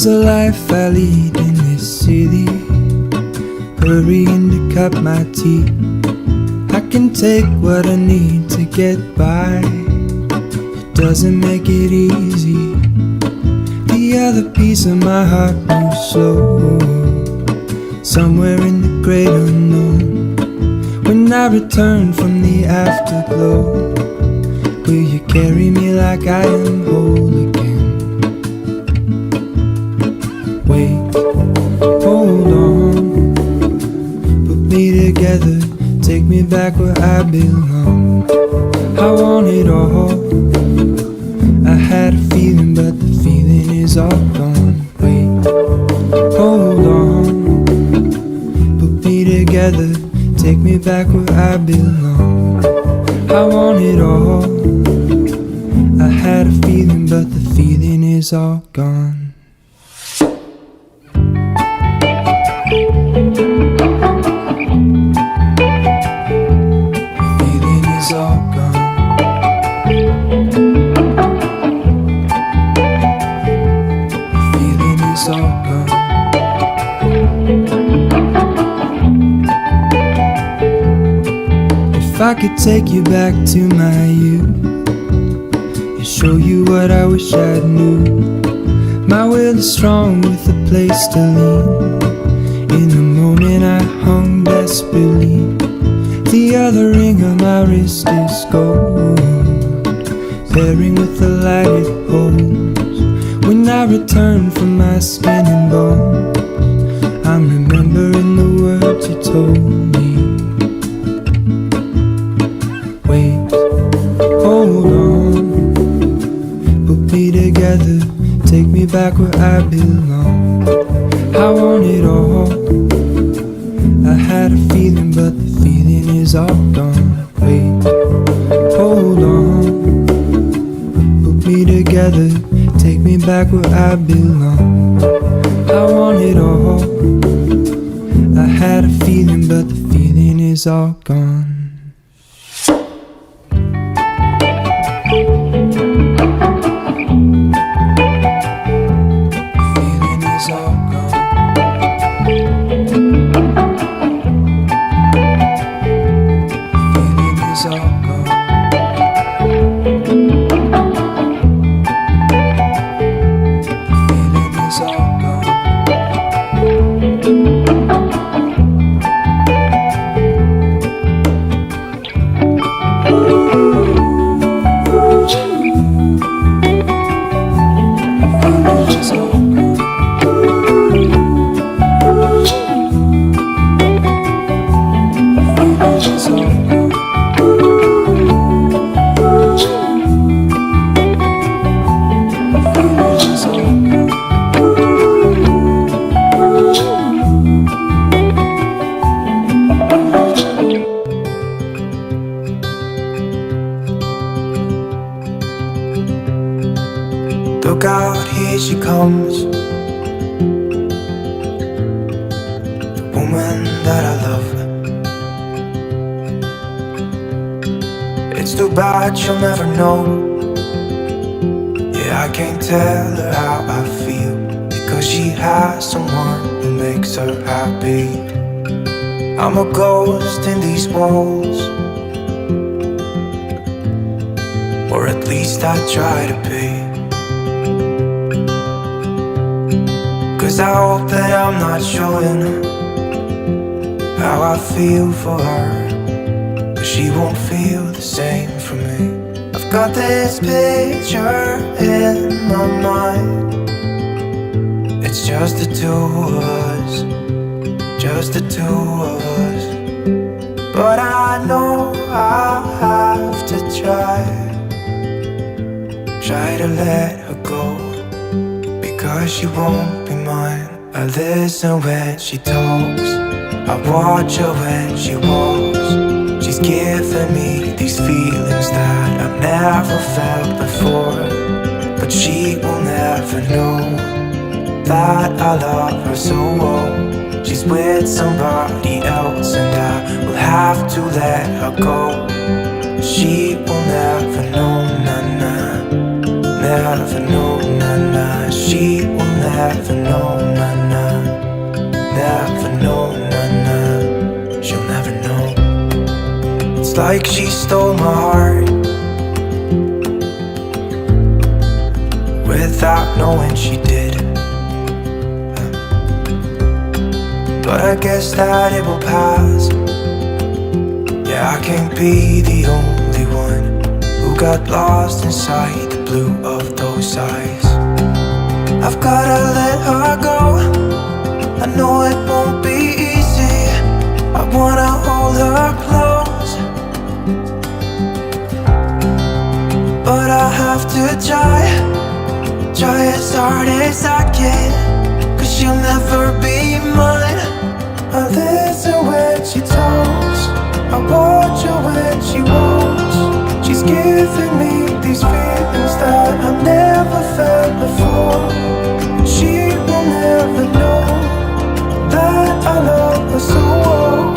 is the life I lead in this city, hurrying to cut my teeth. I can take what I need to get by, it doesn't make it easy. The other piece of my heart moves slow, somewhere in the great unknown. When I return from the afterglow, will you carry me like I am whole again? Wait, hold on, put me together, take me back where I belong. I want it all, I had a feeling but the feeling is all gone. Wait, hold on, put me together, take me back where I belong. I want it all, I had a feeling but the feeling is all gone. If I could take you back to my youth and show you what I wish I knew. My will is strong with a place to lean. In the moment I hung desperately. The other ring on my wrist is gold, pairing with the light it holds. When I return from my skin and bones, I'm remembering the words you told me. Wait, hold on, put me together, take me back where I belong. I want it all, I had a feeling but the feeling is all gone. Wait, hold on, put me together, take me back where I belong. I want it all, I had a feeling but the feeling is all gone. Look out, here she comes, the woman that I love. It's too bad she'll never know. Yeah, I can't tell her how I feel, because she has someone who makes her happy. I'm a ghost in these walls, or at least I try to be. 'Cause I hope that I'm not showing how I feel for her, but she won't feel the same for me. I've got this picture in my mind, it's just the two of us, just the two of us. But I know I'll have to try to let her go, because she won't be mine. I listen when she talks, I watch her when she walks. She's giving me these feelings that I've never felt before, but she will never know that I love her so well. She's with somebody else and I will have to let her go. She will never know, nah, nah. Never know, nah, nah. She will never never know, nah. Never know, nah. She'll never know. It's like she stole my heart without knowing she did. But I guess that it will pass. Yeah, I can't be the only one who got lost inside the blue of those eyes. I've gotta let her go. I know it won't be easy. I wanna hold her close, but I have to try as hard as I can, 'cause she'll never be mine. I listen when she talks, I watch her when she walks. She's giving me these feelings that I've never felt before. She will never know that I love her so well.